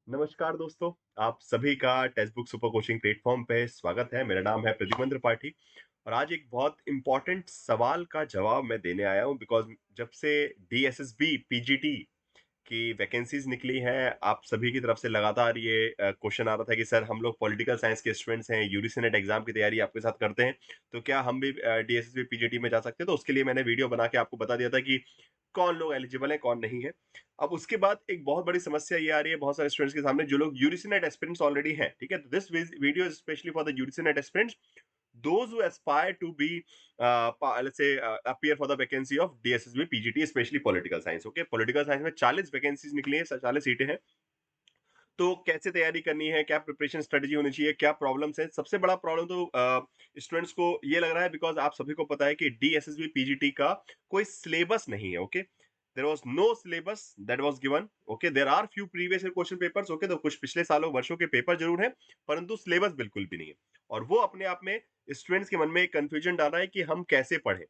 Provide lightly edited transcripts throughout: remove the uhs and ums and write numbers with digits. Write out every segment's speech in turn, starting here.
नमस्कार दोस्तों, आप सभी का text book super coaching platform पे स्वागत है। मेरा नाम है प्रद्युमन त्रिपाठी और आज एक बहुत इंपॉर्टेंट सवाल का जवाब मैं देने आया हूँ बिकॉज़ जब से डीएसएसबी पीजीटी की वैकेंसीज निकली हैं, आप सभी की तरफ से लगातार ये क्वेश्चन आ रहा था कि सर हम लोग पॉलिटिकल साइंस के स्टूडेंट्स हैं, यूजीसी नेट एग्जाम की तैयारी आपके साथ करते हैं, तो क्या हम भी डीएसएसबी पीजीटी में जा सकते हैं? तो उसके लिए मैंने वीडियो बना के आपको बता दिया था कि कौन लोग एलिजिबल है, कौन नहीं है। अब उसके बाद एक बहुत बड़ी समस्या ये आ रही है बहुत सारे स्टूडेंट्स के सामने जो लोग यूजीसी नेट एस्पिरेंट्स ऑलरेडी हैं, ठीक है? तो this video is specially for the UGC net aspirants those who aspire to be let's say appear for the vacancy of DSSB PGT especially political science. Okay, political science में 40 vacancies निकली है, 40 सीटें हैं। तो कैसे तैयारी करनी है, क्या प्रिपरेशन स्ट्रेटजी होनी चाहिए, क्या प्रॉब्लम्स हैं? सबसे बड़ा प्रॉब्लम तो स्टूडेंट्स को ये लग रहा है बिकॉज आप सभी को पता है कि डीएसएसबी पीजीटी का कोई सिलेबस नहीं है। Okay, there was no syllabus that was given. Okay, there are few previous year question papers. Okay, तो कुछ पिछले सालों वर्षों के पेपर जरूर हैं, परंतु सिलेबस बिल्कुल भी नहीं है। और वो अपने आप में स्टूडेंट्स के मन में एक कंफ्यूजन डाल रहा है कि हम कैसे पढ़ें।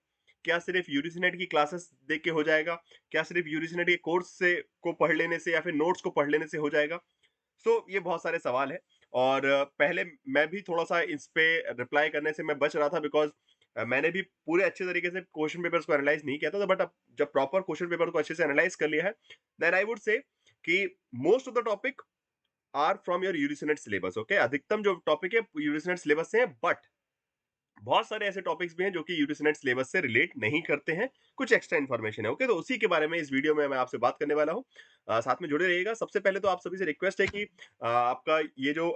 क्या सिर्फ यूजीसी नेट की क्लासेस देख के हो जाएगा? क्या सिर्फ यूजीसी नेट के कोर्स से को पढ़ लेने से या फिर नोट्स को पढ़ लेने से हो जाएगा? ये बहुत सारे सवाल हैं और पहले मैं भी थोड़ा-सा इस पे रिप्लाई करने से मैं बच रहा था बिकॉज़ मैंने भी पूरे अच्छे तरीके से क्वेश्चन पेपर्स को एनालाइज़ नहीं किया था, बट अब जब प्रॉपर क्वेश्चन पेपर को अच्छे से एनालाइज़ कर लिया है, देन आई वुड से कि most of the topic are from your UGC NET syllabus. Okay, अधिकतम जो टॉपिक है यूजीसी नेट सिलेबस से है, बट बहुत सारे ऐसे टॉपिक्स भी हैं जो कि यूजीसी सिलेबस से रिलेट नहीं करते हैं, कुछ एक्स्ट्रा इन्फॉर्मेशन है। ओके, तो उसी के बारे में इस वीडियो में मैं आपसे बात करने वाला हूँ। साथ में जुड़े रहिएगा। सबसे पहले तो आप सभी से रिक्वेस्ट है कि आपका ये जो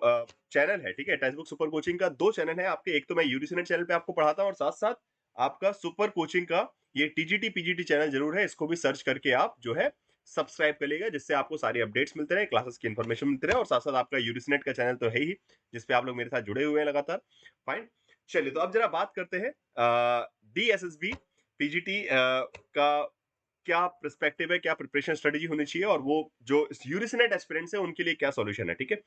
चैनल है, ठीक है, टेक्स्ट बुक सुपर कोचिंग का 2 चैनल है आपके। एक तो मैं यूजीसी चैनल पे आपको पढ़ाता हूँ और साथ-साथ आपका सुपर कोचिंग का ये टीजीटी पीजीटी चैनल जरूर है, इसको भी सर्च करके आप जो है सब्सक्राइब कर लीजिएगा, जिससे आपको सारी अपडेट्स मिलते रहे, क्लासेस की इन्फॉर्मेशन मिलती रहे और साथ-साथ आपका यूजीसी का चैनल तो है ही, जिसपे आप लोग मेरे साथ जुड़े हुए हैं लगातार। फाइन। चलिए, तो अब जरा बात करते हैं डीएसएसबी पीजीटी का क्या पर्सपेक्टिव है, क्या प्रिपरेशन स्ट्रेटजी होनी चाहिए और वो जो यूरिसिनेट एस्पिरेंट्स है उनके लिए क्या सॉल्यूशन है। ठीक है,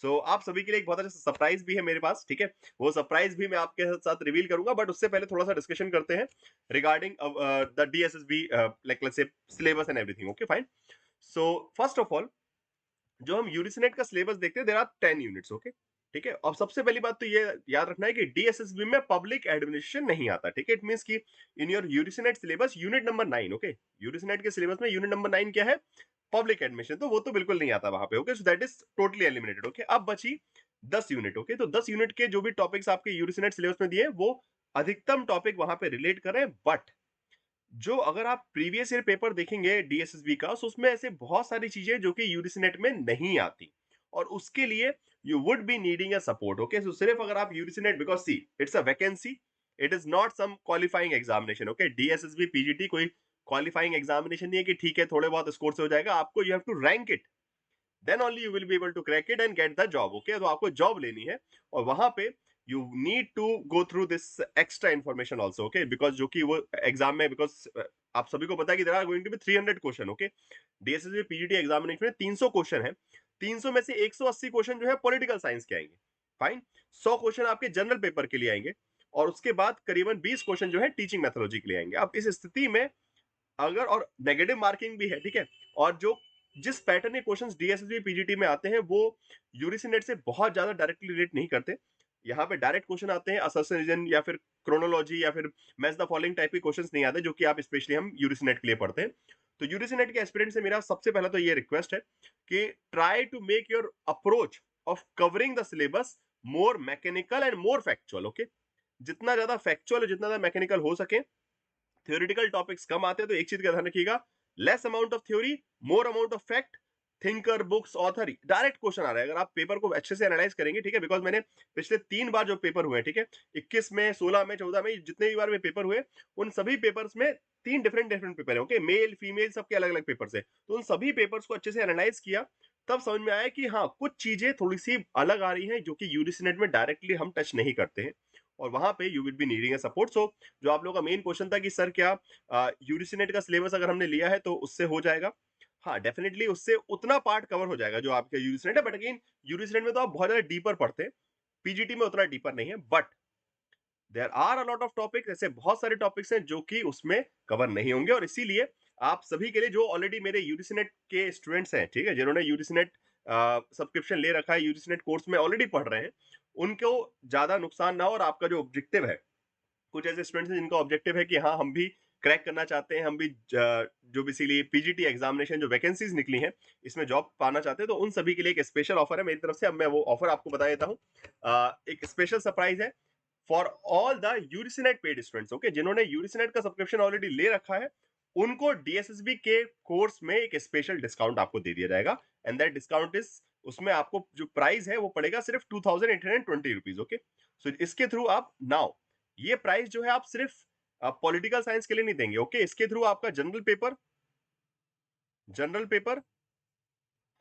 सो आप सभी के लिए एक बहुत अच्छा सरप्राइज भी है मेरे पास। ठीक है, वो सरप्राइज भी मैं आपके साथ रिवील करूंगा, बट उससे पहले थोड़ा सा डिस्कशन करते हैं regarding the DSSB like let's say syllabus and everything. Okay, fine. So first of all, जो हम यूरिसिनेट का सिलेबस देखते हैं, देयर आर 10 यूनिट्स। ओके, ठीक है। अब सबसे पहली बात तो ये याद रखना है कि डीएसएसबी में पब्लिक एडमिनिस्ट्रेशन नहीं आता। ठीक है, इट मींस कि इन योर यूरिसिनेट सिलेबस यूनिट नंबर 9। ओके, यूरिसिनेट के सिलेबस में यूनिट नंबर 9 क्या है? Public admission. तो वो तो बिल्कुल नहीं आता वहां पे। Okay, so that is totally eliminated. Okay, अब बची 10 यूनिट। ओके, तो 10 यूनिट के जो भी टॉपिक्स आपके यूरिसिनेट सिलेबस में दिए वो अधिकतम टॉपिक वहां पे रिलेट कर रहे हैं, बट जो अगर आप प्रीवियस ईयर पेपर देखेंगे डीएसएसबी का, तो उसमें ऐसे बहुत सारी चीजें जो कि यूजीसी नेट में नहीं आती और उसके लिए you would be needing a support. Okay, so सिर्फ अगर आप UGC NET, because see it's a vacancy, it is not some qualifying examination. Okay, DSSB PGT कोई क्वालिफाइंग एग्जामिनेशन नहीं है कि ठीक है थोड़े बहुत स्कोर से हो जाएगा। आपको you have to rank it, then only you will be able to crack it and get the job. Okay, तो आपको जॉब लेनी है और वहां पे you need to go through this extra information also. Okay, because जो कि वो एग्जाम में, बिकॉज आप सभी को पता है कि there are going to be 300 question. Okay, DSSB PGT examination में 300 क्वेश्चन है। 300 में से 180 क्वेश्चन जो है पॉलिटिकल साइंस के आएंगे। फाइन। 100 क्वेश्चन आपके जनरल पेपर के लिए आएंगे और उसके बाद करीबन 20 क्वेश्चन जो है टीचिंग मेथोलॉजी के लिए आएंगे। अब इस स्थिति में अगर, और नेगेटिव मार्किंग भी है, ठीक है, और जो जिस पैटर्न के क्वेश्चंस डीएसएसबी पीजीटी में आते हैं वो यूजीसी नेट से बहुत ज्यादा डायरेक्टली रिलेट नहीं करते। यहाँ पे डायरेक्ट क्वेश्चन आते हैं असर्शन रीजन या फिर क्रोनोलॉजी या फिर मैच द फॉलोइंग टाइप के क्वेश्चंस नहीं आते, जो कि आप स्पेशली हम यूजीसी नेट के लिए पढ़ते हैं। तो यूजीसी नेट के एस्पिरेंट से मेरा सबसे पहला तो ये रिक्वेस्ट है कि try to make your approach of covering the syllabus more mechanical and more factual. Okay, जितना ज्यादा फैक्चुअल और जितना ज्यादा मैकेनिकल हो सके। थ्योरेटिकल टॉपिक्स कम आते हैं तो एक चीज का ध्यान रखिएगा, less amount of theory, more amount of fact, thinker, books, author, direct question आ रहा है अगर आप पेपर को अच्छे से एनालाइज करेंगे। ठीक है, बिकॉज मैंने पिछले 3 बार जो पेपर हुए, ठीक है, 21 में, 16 में, 14 में, जितने भी बार में पेपर हुए, उन सभी पेपर्स में 3 डिफरेंट पेपर है। ओके, मेल फीमेल सबके अलग अलग पेपर्स है, तो उन सभी पेपर्स को अच्छे से एनालाइज किया, तब समझ में आया कि हाँ कुछ चीजें थोड़ी सी अलग आ रही हैं जो कि यूजीसी नेट में डायरेक्टली हम टच नहीं करते हैं और वहां पे you will be needing a support. So जो आप लोगों का मेन क्वेश्चन था कि सर क्या यूजीसी नेट का सिलेबस अगर हमने लिया है तो उससे हो जाएगा? हाँ, डेफिनेटली उससे उतना पार्ट कवर हो जाएगा जो आपका यूजीसी नेट है, बट अगेन यूजीसी नेट में तो आप बहुत ज्यादा डीपर पढ़ते हैं, पीजीटी में उतना डीपर नहीं है, but there are a lot of topics, ऐसे बहुत सारे टॉपिक्स हैं जो कि उसमें कवर नहीं होंगे और इसीलिए आप सभी के लिए जो ऑलरेडी मेरे यूजीसी नेट के स्टूडेंट्स हैं, ठीक है, जिन्होंने यूजीसी नेट सब्सक्रिप्शन ले रखा है, यूजीसी नेट कोर्स में ऑलरेडी पढ़ रहे हैं, उनको ज्यादा नुकसान ना हो और आपका जो ऑब्जेक्टिव है, कुछ ऐसे स्टूडेंट्स हैं जिनका ऑब्जेक्टिव है कि हाँ हम भी क्रैक करना चाहते हैं, हम भी जो बेसिकली पीजीटी एग्जामिनेशन जो वैकेंसीज निकली हैं इसमें जॉब पाना चाहते हैं, तो उन सभी के लिए एक स्पेशल ऑफर है मेरी तरफ से। अब मैं वो ऑफर आपको बता देता हूँ। एक स्पेशल सरप्राइज है फॉर ऑल द यूरिसिनेट पेड स्टूडेंट्स, ओके, जिन्होंने यूरिसिनेट का सब्सक्रिप्शन ऑलरेडी ले रखा है, उनको डीएसएसबी के कोर्स में एक स्पेशल डिस्काउंट आपको दे दिया जाएगा। एंड दैट डिस्काउंट इज, उसमें आपको जो प्राइस है वो पड़ेगा सिर्फ 2820 रुपीज, ओके। सो इसके थ्रू आप नाउ, ये प्राइस जो है आप सिर्फ पॉलिटिकल साइंस के लिए नहीं देंगे, ओके। इसके थ्रू आपका general paper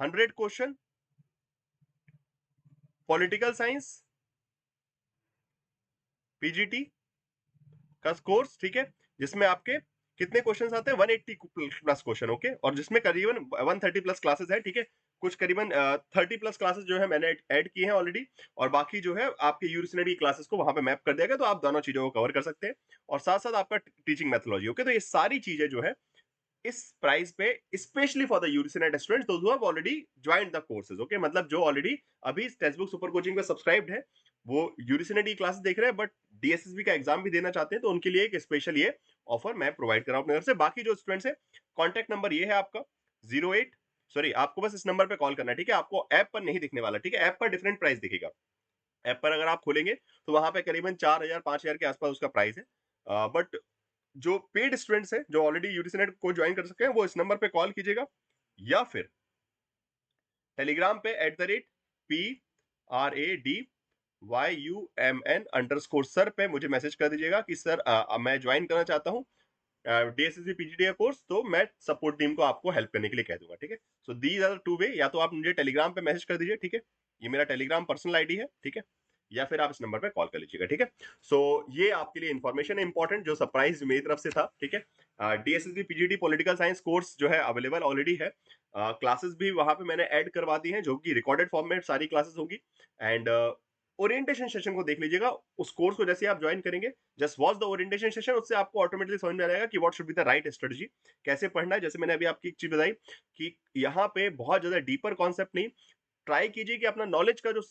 100 question, political science PGT का कोर्स, ठीक है, जिसमें आपके कितने क्वेश्चंस आते हैं, 180 प्लस क्वेश्चन, ओके, और जिसमें करीबन 130 प्लस क्लासेस है, ठीक है। कुछ करीबन 30 प्लस क्लासेस जो है मैंने ऐड किए हैं ऑलरेडी, और बाकी जो है आपके यूरिसिनेट की क्लासेस को वहां पे मैप कर दिया गया, तो आप दोनों चीजों को कवर कर सकते हैं, और साथ साथ आपका टीचिंग मेथोलॉजी, ओके। तो ये सारी चीजें जो है इस प्राइस पे स्पेशली फॉर द यूरिसिनेट students those who have already joined the courses, okay, मतलब जो ऑलरेडी अभी टेक्स्ट बुक सुपर कोचिंग पे सब्सक्राइब्ड है, वो यूरिसिनेट की क्लासेस देख रहे हैं बट डीएसएसबी का एग्जाम भी देना चाहते हैं, तो उनके लिए एक स्पेशल ये ऑफर मैं प्रोवाइड कर रहा हूं अपने तरफ से। बाकी जो स्टूडेंट्स है, कॉन्टैक्ट नंबर ये है आपका 08, सॉरी आपको बस इस नंबर पे कॉल करना है, ठीक है, आपको ऐप पर नहीं दिखने वाला, ठीक है, ऐप पर डिफरेंट प्राइस दिखेगा। ऐप पर अगर आप खोलेंगे तो वहां पे करीबन 4000 5000 के आसपास उसका प्राइस है, बट जो पेड स्टूडेंट्स हैं जो ऑलरेडी यूनिसिनेट को ज्वाइन कर सके हैं, वो इस नंबर पे कॉल कीजिएगा, या फिर टेलीग्राम पे @PRADYUMN_सर पे मुझे मैसेज कर दीजिएगा कि सर मैं ज्वाइन करना चाहता हूँ डीएसएसबी पीजीडी का कोर्स, तो मैं सपोर्ट टीम को आपको हेल्प करने के लिए कह दूंगा, ठीक है। So these are two way, या तो आप मुझे टेलीग्राम पे मैसेज कर दीजिए, ठीक है, ये मेरा टेलीग्राम पर्सनल आईडी है, ठीक है, या फिर आप इस नंबर पे कॉल कर लीजिएगा, ठीक है। सो ये आपके लिए इंफॉर्मेशन है इंपॉर्टेंट, जो सरप्राइज मेरी तरफ से था, ठीक है। DSSB PGD political science course जो है अवेलेबल ऑलरेडी है, क्लासेस भी वहां पे मैंने ऐड करवा दी हैं, जो कि रिकॉर्डेड फॉर्म में सारी क्लासेस होंगी। एंड ओरिएंटेशन सेशन को देख लीजिएगा, उस कोर्स को जैसे आप ज्वाइन करेंगे, just watch the orientation session, उससे आपको ऑटोमेटिकली समझ में आ जाएगा कि what should be the right strategy, कैसे पढ़ना है। जैसे मैंने अभी आपकी एक चीज बताई कि यहाँ पे बहुत ज्यादा डीपर कॉन्सेप्ट नहीं, ट्राई कीजिए कि अपना नॉलेज का जो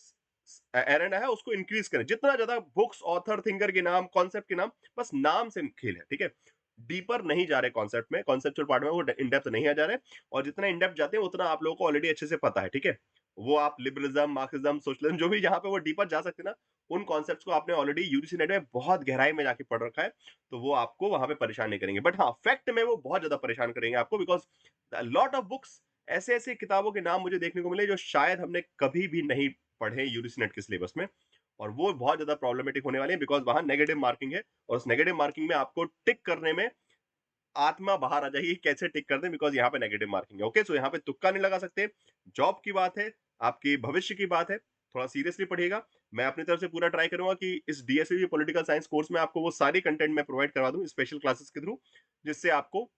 एरेंडा है उसको इंक्रीज करें, जितना ज्यादा बुक्स, ऑथर, थिंकर के नाम, कॉन्सेप्ट के नाम, बस नाम से खेल है, ठीक है। डीपर नहीं जा रहे कॉन्सेप्ट में, कॉन्सेप्चुअल पार्ट में वो इन डेप्थ नहीं आ जा रहे, और जितना इन डेप्थ जाते हैं उतना आप लोगों को ऑलरेडी अच्छे से पता है, ठीक है। वो आप लिबरलिज्म, मार्क्सिज्म, सोशलिज्म, जो भी जहां पे वो डीपर जा सकते हैं ना, उन कॉन्सेप्ट्स को आपने ऑलरेडी यूजीसी नेट में बहुत गहराई में जाके पढ़ रखा है, तो वो आपको वहां पे परेशान नहीं करेंगे। बट हाँ, फैक्ट में वो बहुत ज्यादा परेशान करेंगे आपको, बिकॉज लॉट ऑफ बुक्स, ऐसे ऐसे किताबों के नाम मुझे देखने को मिले जो शायद हमने कभी भी नहीं पढ़े यूजीसी नेट के सिलेबस में, और वो बहुत ज्यादा प्रॉब्लमेटिक होने वाले हैं, बिकॉज वहां नेगेटिव मार्किंग है, और उस नेगेटिव मार्किंग में आपको टिक करने में आत्मा बाहर आ जाएगी, कैसे टिक कर दें, बिकॉज यहाँ पे नेगेटिव मार्किंग है, ओके। सो यहाँ पे तुक्का नहीं लगा सकते, जॉब की बात है, आपकी भविष्य की बात है, थोड़ा सीरियसली पढ़िएगा। मैं अपनी तरफ से पूरा ट्राई करूंगा कि इस डीएससी पॉलिटिकल साइंस कोर्स में आपको वो सारी कंटेंट मैं प्रोवाइड करवा दूं स्पेशल क्लासेस के थ्रू, जिससे आपको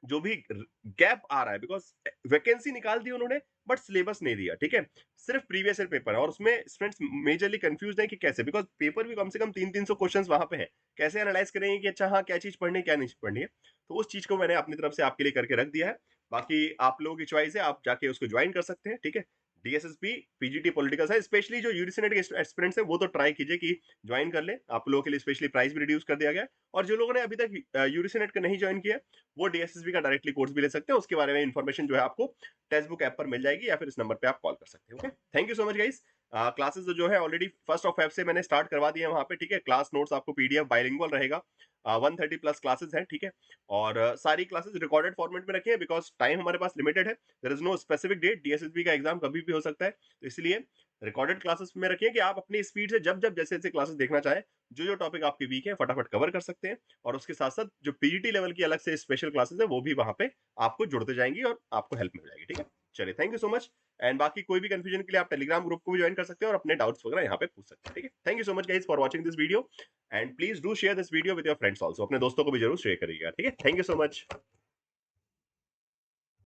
जो भी गैप आ रहा है, बिकॉज वैकेंसी निकाल दी उन्होंने बट सिलेबस नहीं दिया, ठीक है, सिर्फ प्रीवियस ईयर पेपर है, और उसमें स्टूडेंट्स मेजरली कंफ्यूज है कि कैसे, बिकॉज पेपर भी कम से कम 300-300 क्वेश्चन वहां पे है, कैसे एनालाइज करेंगे कि अच्छा हाँ क्या चीज पढ़नी है क्या नहीं पढ़नी है, तो उस चीज को मैंने अपनी तरफ से आपके लिए करके रख दिया है। बाकी आप लोगों की चॉइस है, आप जाके उसको ज्वाइन कर सकते हैं, ठीक है। DSSP PGT political science, specially जो यूजीसी के एस्पिरेंट्स है वो तो ट्राई कीजिए कि ज्वाइन कर ले, आप लोगों के लिए स्पेशली प्राइस भी रिड्यूस कर दिया गया है, और जो लोगों ने अभी तक यूजीसी नेट का नहीं ज्वाइन किया वो डीएसएसबी का डायरेक्टली कोर्स भी ले सकते हैं, उसके बारे में इंफॉर्मेशन जो है आपको टेक्स्ट बुक ऐप पर मिल जाएगी, या फिर इस नंबर पे आप कॉल कर सकते हैं, okay. Thank you so much guys. Classes जो है ऑलरेडी 1 Feb से मैंने स्टार्ट करवा दिए हैं वहां पे, ठीक है। क्लास नोट्स आपको पीडीएफ बाइलिंगुअल रहेगा, 130 प्लस क्लासेस हैं, ठीक है, और सारी क्लासेस रिकॉर्डेड फॉर्मेट में रखी है, बिकॉज टाइम हमारे पास लिमिटेड है, there is no specific date, DSSB का एग्जाम कभी भी हो सकता है, तो इसलिए रिकॉर्डेड क्लासेस में रखिए कि आप अपनी स्पीड से जब जब जैसे जैसे क्लासेस देखना चाहें, जो जो टॉपिक आपके वीक है फटाफट कवर कर सकते हैं, और उसके साथ साथ जो पीजीटी लेवल की अलग से स्पेशल क्लासेस है वो भी वहां पे आपको जुड़ते जाएंगी और आपको हेल्प मिल जाएगी, ठीक है। चलिए, thank you so much. And बाकी कोई भी कंफ्यूजन के लिए आप टेलीग्राम ग्रुप को भी ज्वाइन कर सकते हैं और अपने डाउट्स वगैरह यहाँ पे पूछ सकते हैं, ठीक है। Thank you so much guys for watching this video, and please do share this video with your friends also, अपने दोस्तों को भी जरूर शेयर करिएगा, ठीक है। Thank you so much.